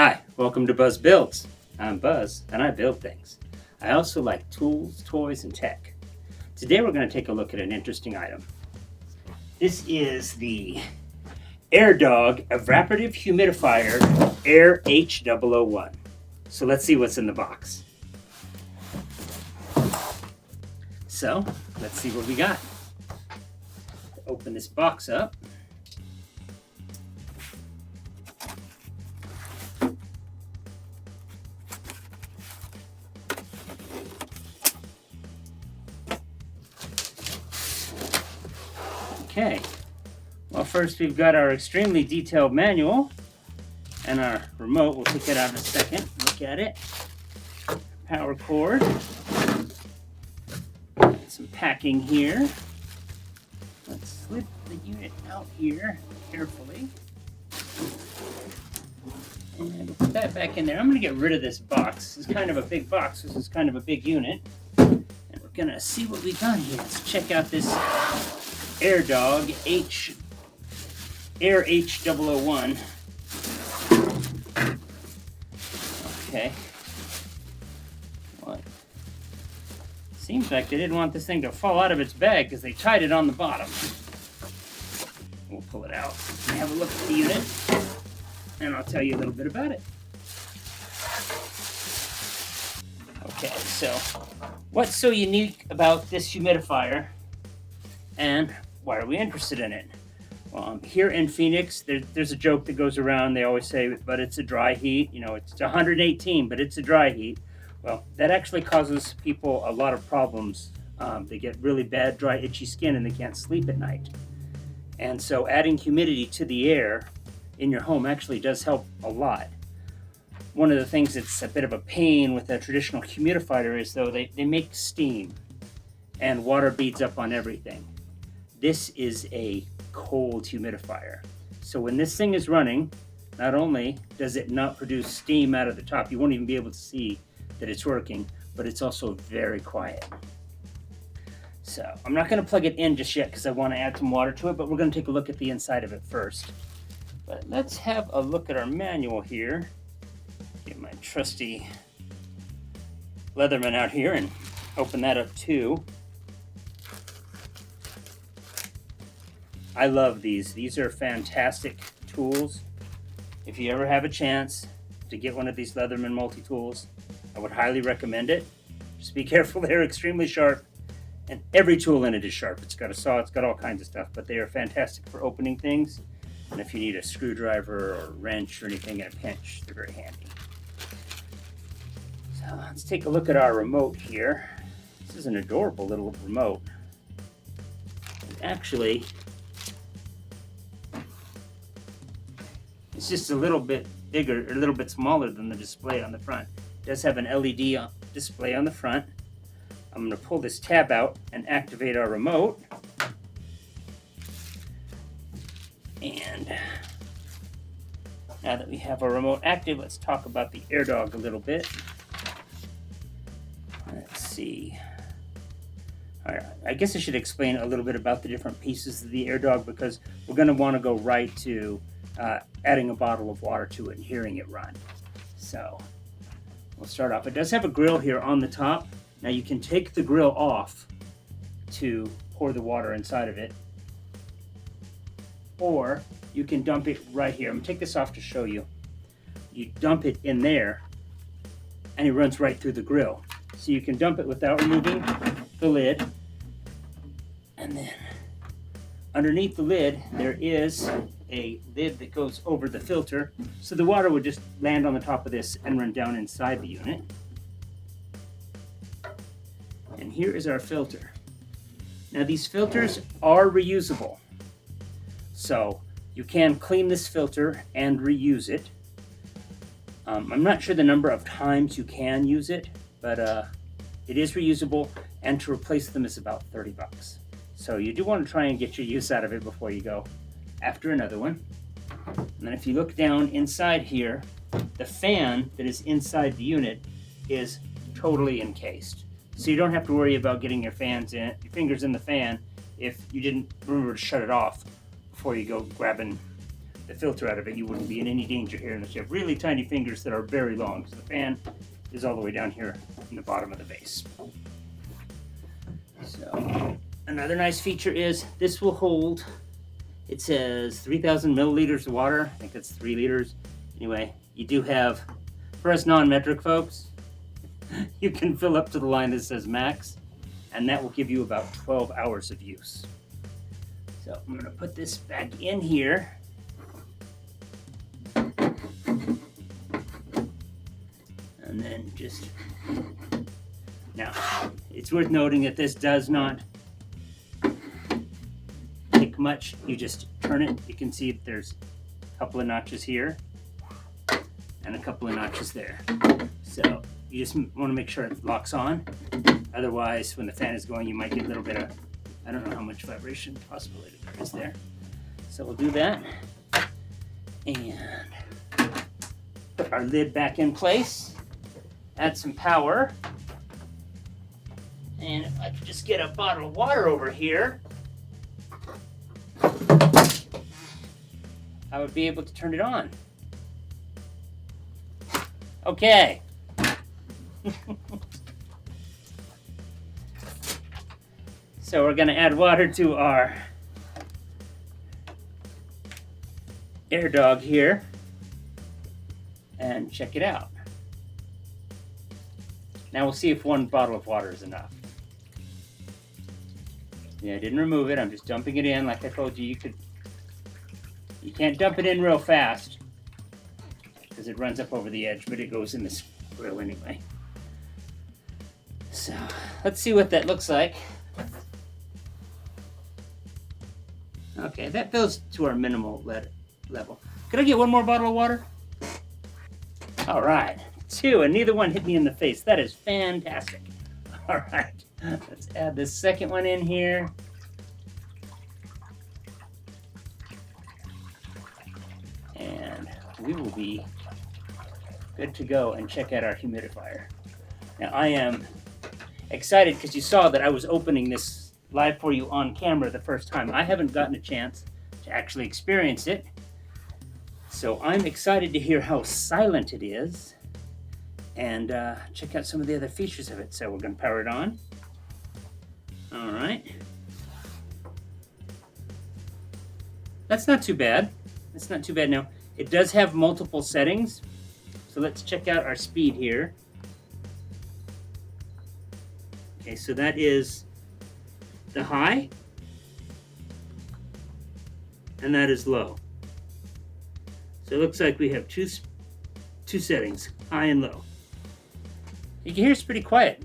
Hi, welcome to Buzz Builds. I'm Buzz, and I build things. I also like tools, toys, and tech. Today we're going to take a look at an interesting item. This is the AirDog Evaporative Humidifier AirH001. So let's see what's in the box. So let's see what we got. Open this box up. Okay, well, first we've got our extremely detailed manual and our remote. We'll take it out in a second. Look at it. Power cord. Some packing here. Let's slip the unit out here carefully. And we'll put that back in there. I'm going to get rid of this box. This is kind of a big box. This is kind of a big unit. And we're going to see what we got here. Let's check out this AirDog AirH001. Okay. What? Seems like they didn't want this thing to fall out of its bag because they tied it on the bottom. We'll pull it out and have a look at the unit, and I'll tell you a little bit about it. Okay, so what's so unique about this humidifier, and why are we interested in it? Well, here in Phoenix, there's a joke that goes around. They always say, but it's a dry heat. You know, it's 118, but it's a dry heat. Well, that actually causes people a lot of problems. They get really bad, dry, itchy skin, and they can't sleep at night. And so adding humidity to the air in your home actually does help a lot. One of the things that's a bit of a pain with a traditional humidifier is, though, they make steam, and water beads up on everything. This is a cold humidifier. So when this thing is running, not only does it not produce steam out of the top, you won't even be able to see that it's working, but it's also very quiet. So I'm not going to plug it in just yet because I want to add some water to it, but we're going to take a look at the inside of it first. But let's have a look at our manual here. Get my trusty Leatherman out here and open that up too. I love these. These are fantastic tools. If you ever have a chance to get one of these Leatherman multi-tools, I would highly recommend it. Just be careful, they're extremely sharp, and every tool in it is sharp. It's got a saw, it's got all kinds of stuff, but they are fantastic for opening things. And if you need a screwdriver or wrench or anything in a pinch, they're very handy. So let's take a look at our remote here. This is an adorable little remote. And actually, it's just a little bit bigger, or a little bit smaller than the display on the front. It does have an LED display on the front. I'm going to pull this tab out and activate our remote. And now that we have our remote active, let's talk about the AirDog a little bit. Let's see. All right, I guess I should explain a little bit about the different pieces of the AirDog, because we're going to want to go right to adding a bottle of water to it and hearing it run. So we'll start off. It does have a grill here on the top. Now you can take the grill off to pour the water inside of it, or you can dump it right here. I'm gonna take this off to show you. You dump it in there and it runs right through the grill. So you can dump it without removing the lid. And then underneath the lid, there is a lid that goes over the filter, so the water would just land on the top of this and run down inside the unit. And here is our filter. Now these filters are reusable, so you can clean this filter and reuse it. I'm not sure the number of times you can use it, but it is reusable, and to replace them is about 30 bucks. So you do want to try and get your use out of it before you go after another one. And then if you look down inside here, the fan that is inside the unit is totally encased. So you don't have to worry about getting your fingers in the fan if you didn't remember to shut it off before you go grabbing the filter out of it, you wouldn't be in any danger here unless you have really tiny fingers that are very long. So the fan is all the way down here in the bottom of the vase. So another nice feature is this will hold, it says 3,000 milliliters of water. I think that's 3 liters. Anyway, you do have, for us non-metric folks, you can fill up to the line that says max, and that will give you about 12 hours of use. So I'm gonna put this back in here. And then just, now, it's worth noting that this does not take much. You just turn it. You can see there's a couple of notches here and a couple of notches there. So you just want to make sure it locks on. Otherwise, when the fan is going, you might get a little bit of, I don't know how much vibration possibility there is there. So we'll do that. And put our lid back in place. Add some power. And if I could just get a bottle of water over here, I would be able to turn it on. Okay. So we're gonna add water to our AirDog here and check it out. Now we'll see if 1 bottle of water is enough. Yeah, I didn't remove it. I'm just dumping it in. Like I told you, you can't dump it in real fast because it runs up over the edge, but it goes in this grill anyway. So let's see what that looks like. Okay, that fills to our minimal level. Could I get 1 more bottle of water? All right, 2, and neither one hit me in the face. That is fantastic. All right, let's add this second one in here. And we will be good to go and check out our humidifier. Now I am excited because you saw that I was opening this live for you on camera the first time. I haven't gotten a chance to actually experience it. So I'm excited to hear how silent it is and check out some of the other features of it. So we're going to power it on. All right. That's not too bad. That's not too bad. Now, it does have multiple settings. So let's check out our speed here. Okay, so that is the high, and that is low. So it looks like we have two settings, high and low. You can hear it's pretty quiet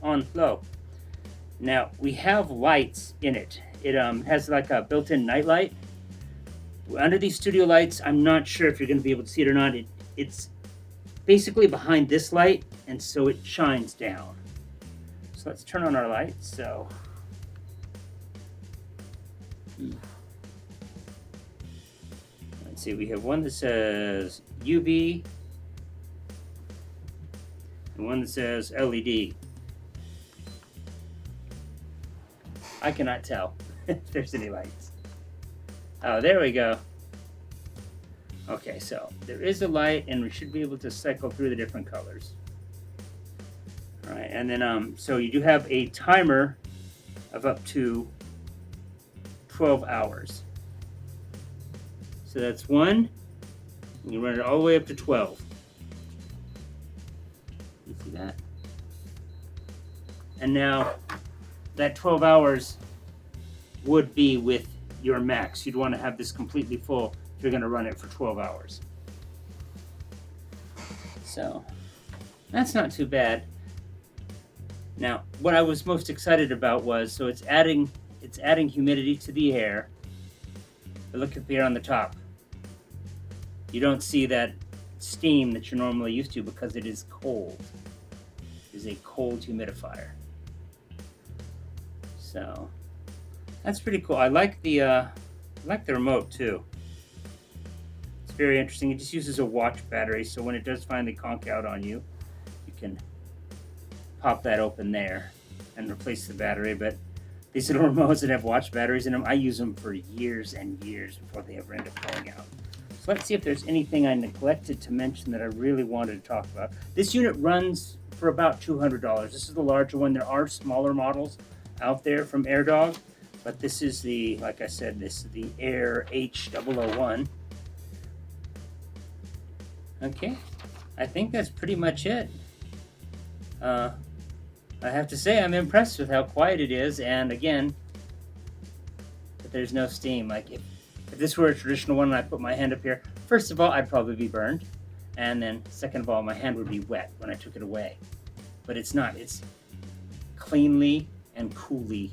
on low. Now we have lights in it. It has like a built-in night light. Under these studio lights, I'm not sure if you're going to be able to see it or not. It's basically behind this light, and so it shines down. So let's turn on our lights. So let's see, we have one that says UV and one that says LED. I cannot tell if there's any lights. Oh, there we go. Okay, so there is a light, and we should be able to cycle through the different colors. All right, and then so you do have a timer of up to 12 hours. So that's 1. You run it all the way up to 12. You see that? And now that 12 hours would be with your max. You'd want to have this completely full if you're going to run it for 12 hours. So that's not too bad. Now, what I was most excited about was, so it's adding humidity to the air. But look up here on the top. You don't see that steam that you're normally used to because it is cold. It is a cold humidifier. So that's pretty cool. I like the remote too. It's very interesting. It just uses a watch battery, so when it does finally conk out on you, you can pop that open there and replace the battery. But These little remotes that have watch batteries in them, I use them for years and years before they ever end up going out. So let's see if there's anything I neglected to mention that I really wanted to talk about. This unit runs for about $200. This is the larger one. There are smaller models out there from AirDog, but this is the, like I said, this is the AirH001. Okay, I think that's pretty much it. I have to say I'm impressed with how quiet it is, and again, that there's no steam. Like if this were a traditional one and I put my hand up here, first of all, I'd probably be burned, and then second of all, my hand would be wet when I took it away. But it's not. It's cleanly and coolly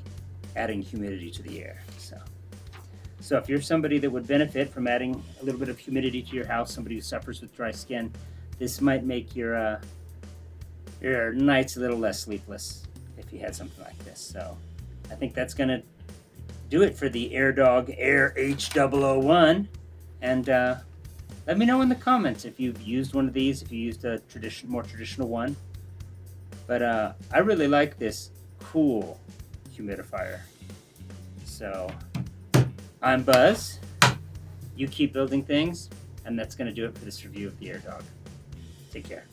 adding humidity to the air. So if you're somebody that would benefit from adding a little bit of humidity to your house, somebody who suffers with dry skin, this might make your nights a little less sleepless if you had something like this. So I think that's going to do it for the AirDog AirH001. And let me know in the comments if you've used one of these, if you used a more traditional one. But I really like this cool humidifier. So I'm Buzz. You keep building things, and that's going to do it for this review of the AirDog. Take care.